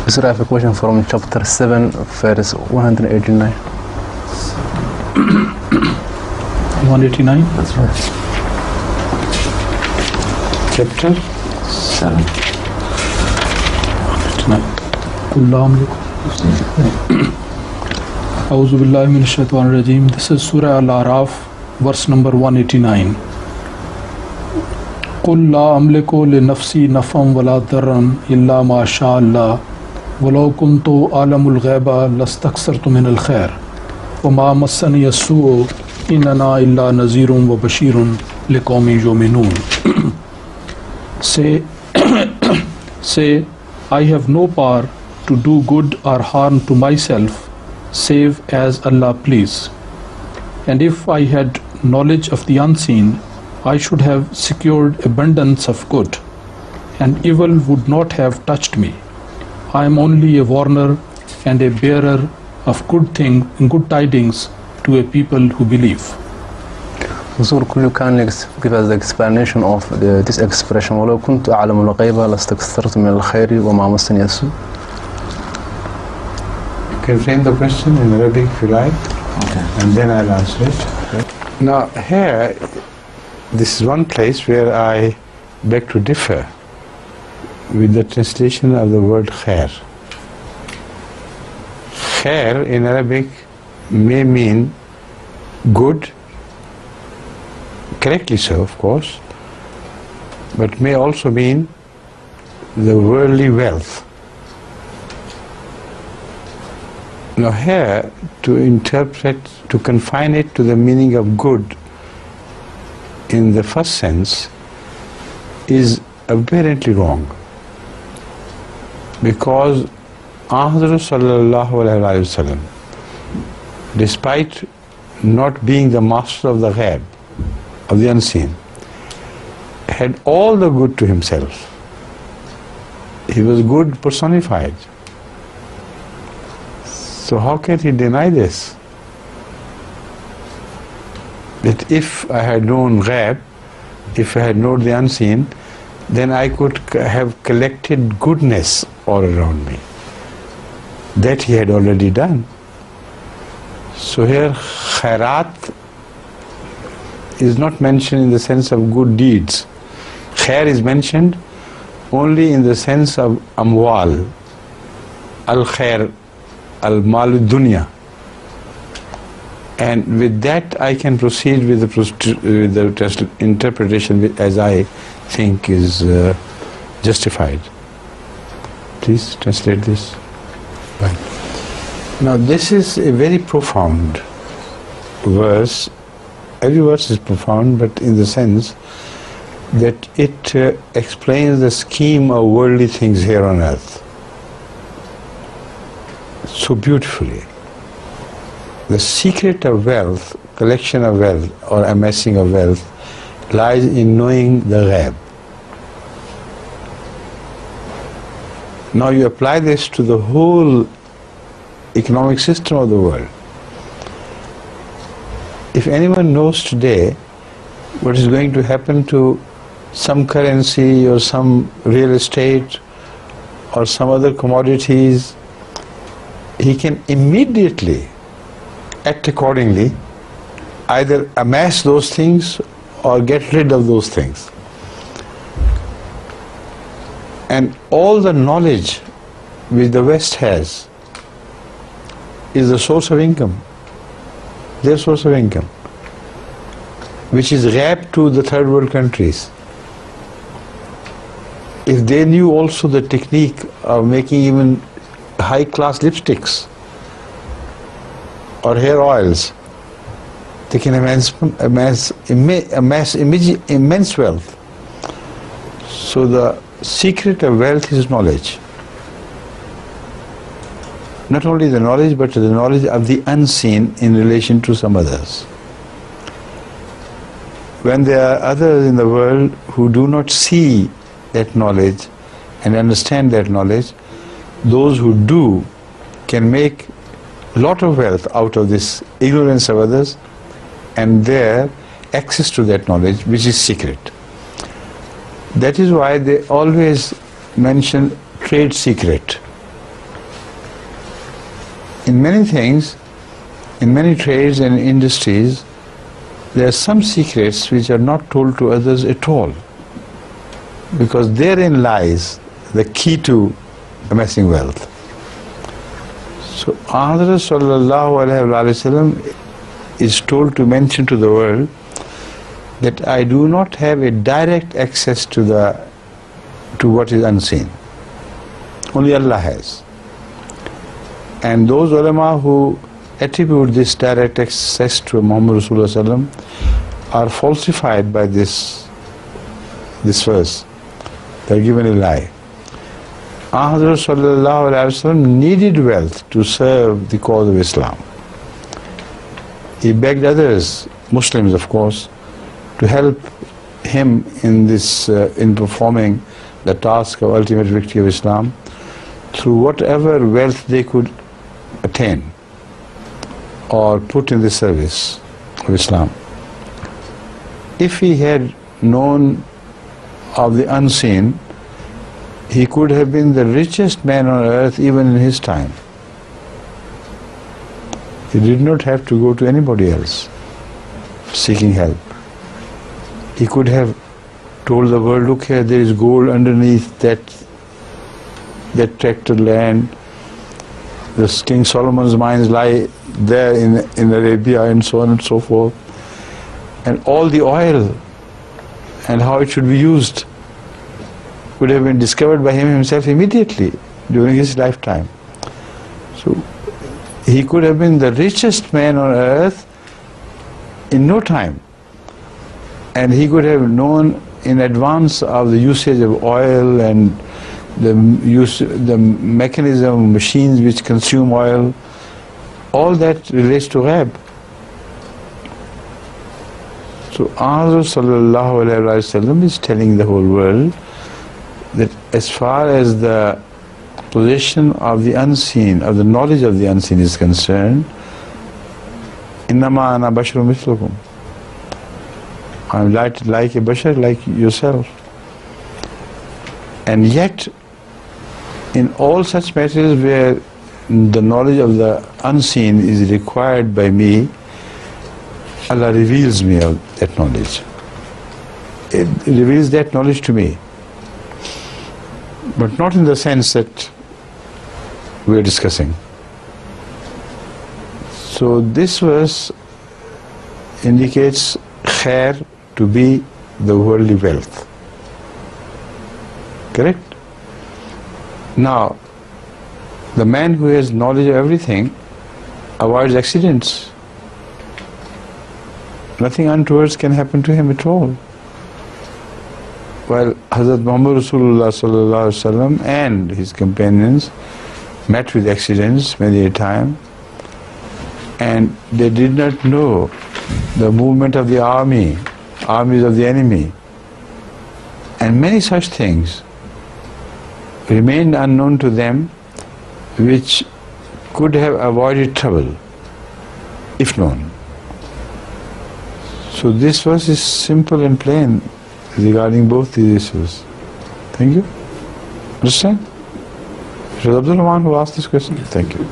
Professor, I have a question from chapter 7, verse 189. 189? That's right. Chapter 7. 189. A'udhu billahi minash shaitanir rajim. This is Surah Al-A'raf, verse number 189. قُلْ لَا أَمْلِكُ لِنَفْسِي نَفْعًا وَلَا ضَرًّا إِلَّا مَا شَاءَ اللَّهُ وَلَوْ كُنْتُ أَعْلَمُ الْغَيْبَ لَاسْتَكْثَرْتُ مِنَ الْخَيْرِ وَمَا مَسَّنِيَ السُّوءُ إِنْ أَنَا إِلَّا نَذِيرٌ وَبَشِيرٌ لِقَوْمٍ يُؤْمِنُونَ. Say, I have no power to do good or harm to myself save as Allah please. And if I had knowledge of the unseen, I should have secured abundance of good, and evil would not have touched me. I am only a warner and a bearer of good tidings to a people who believe. So, could you kindly give us the explanation of this expression? وَلَوْ كُنْتُ أَعْلَمُ الْغَيْبَ لَاسْتَكْثَرْتُ مِنَ الْخَيْرِ وَمَا مَسَّنِيَ السُّوءُ. You can frame the question in Arabic if you like, okay, and then I'll answer it. Okay. Now here, this is one place where I beg to differ with the translation of the word khair. Khair in Arabic may mean good, correctly so of course, but may also mean the worldly wealth. Now here, to confine it to the meaning of good in the first sense is apparently wrong, because Ahmad sallallahu alaihi wasallam, despite not being the master of the ghaib, of the unseen, had all the good to himself. He was good personified. So how can he deny this? That if I had known ghaib, if I had known the unseen, then I could have collected goodness all around me. That he had already done. So here khairat is not mentioned in the sense of good deeds. Khair is mentioned only in the sense of amwal, al-khair, al-mal dunya. And with that I can proceed with the interpretation as I think is justified. Please translate this. Right. Now this is a very profound verse. Every verse is profound, but in the sense that it explains the scheme of worldly things here on earth so beautifully. The secret of wealth, collection of wealth or amassing of wealth, lies in knowing the ghaib. Now you apply this to the whole economic system of the world. If anyone knows today what is going to happen to some currency or some real estate or some other commodities, he can immediately act accordingly, either amass those things or get rid of those things. And all the knowledge which the West has is the source of income, their source of income, which is ghaib to the third world countries. If they knew also the technique of making even high class lipsticks or hair oils, they can amass immense wealth. So the secret of wealth is knowledge. Not only the knowledge, but the knowledge of the unseen in relation to some others. When there are others in the world who do not see that knowledge and understand that knowledge, those who do can make a lot of wealth out of this ignorance of others and their access to that knowledge, which is secret. That is why they always mention trade secret. in many things, in many trades and industries, there are some secrets which are not told to others at all, because therein lies the key to amassing wealth. So Hazrat sallallahu alaihi wasallam is told to mention to the world that I do not have a direct access to what is unseen. Only Allah has. And those ulama who attribute this direct access to Muhammad Rasulullah sallam are falsified by this verse. They are given a lie. Hazrat sallallahu alaihi wasallam needed wealth to serve the cause of Islam. He begged others, Muslims of course, to help him in performing the task of ultimate victory of Islam through whatever wealth they could attain or put in the service of Islam. If he had known of the unseen, he could have been the richest man on earth even in his time. He did not have to go to anybody else seeking help. He could have told the world, look here, there is gold underneath that tracted land. The King Solomon's mines lie there in Arabia, and so on and so forth. And all the oil and how it should be used could have been discovered by him himself immediately during his lifetime. So he could have been the richest man on earth in no time. And he could have known in advance of the usage of oil and the mechanism, machines which consume oil. All that relates to ghaib. So Hazrat sallallahu alaihi wasallam is telling the whole world that as far as the possession of the unseen, of the knowledge of the unseen is concerned, innama ana basharun mithlukum, I am like a bashar, like yourself. And yet, in all such matters where the knowledge of the unseen is required by me, Allah reveals me of that knowledge. It reveals that knowledge to me, but not in the sense that we are discussing. So this verse indicates khair to be the worldly wealth. Correct? Now, the man who has knowledge of everything avoids accidents. Nothing untoward can happen to him at all. While Hazrat Muhammad Rasulullah sallallahu alaihi wasallam and his companions met with accidents many a time, and they did not know the movement of the armies of the enemy, and many such things remained unknown to them, which could have avoided trouble if known. So this verse is simple and plain regarding both these issues. Thank you. Understand? It was Abdul Rahman who asked this question. Thank you.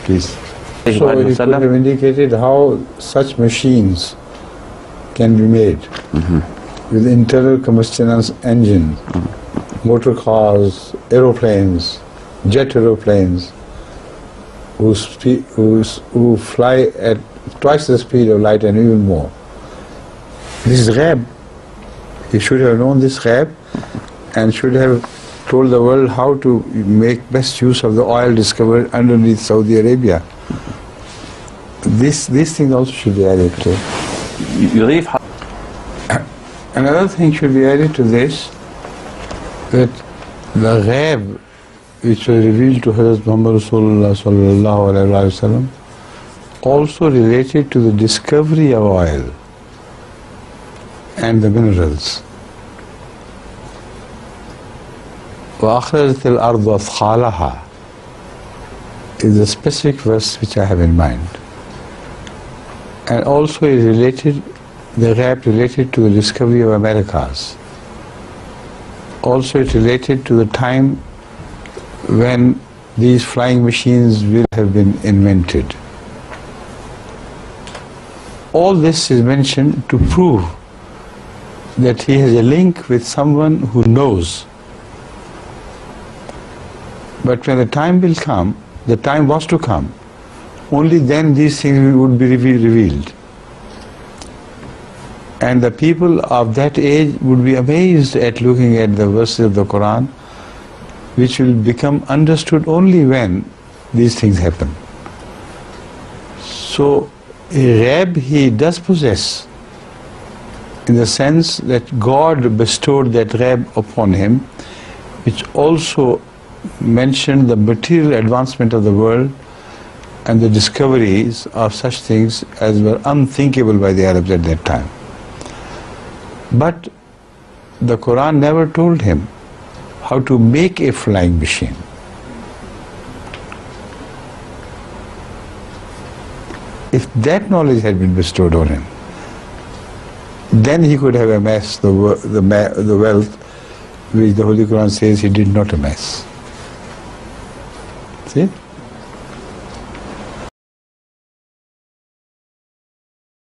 Please. So you could have indicated how such machines can be made with internal combustion engine, motor cars, aeroplanes, jet aeroplanes, who fly at twice the speed of light and even more. This is ghaib. He should have known this ghaib and should have told the world how to make best use of the oil discovered underneath Saudi Arabia. These things also should be added to. Another thing should be added to this, that the ghaib which was revealed to Hazrat Muhammad Rasulullah sallallahu alaihi wasallam also related to the discovery of oil and the minerals. وَأَخْرَجَتِ الْأَرْضُ أَثْقَالَهَا is a specific verse which I have in mind. And also it related, the ghaib related to the discovery of Americas. Also it related to the time when these flying machines will have been invented. All this is mentioned to prove that he has a link with someone who knows. But when the time will come, the time was to come, only then these things would be revealed. And the people of that age would be amazed at looking at the verses of the Quran, which will become understood only when these things happen. So, ghaib he does possess, in the sense that God bestowed that ghaib upon him, which also mentioned the material advancement of the world and the discoveries of such things as were unthinkable by the Arabs at that time. But the Quran never told him how to make a flying machine. If that knowledge had been bestowed on him, then he could have amassed the wealth which the Holy Quran says he did not amass. See?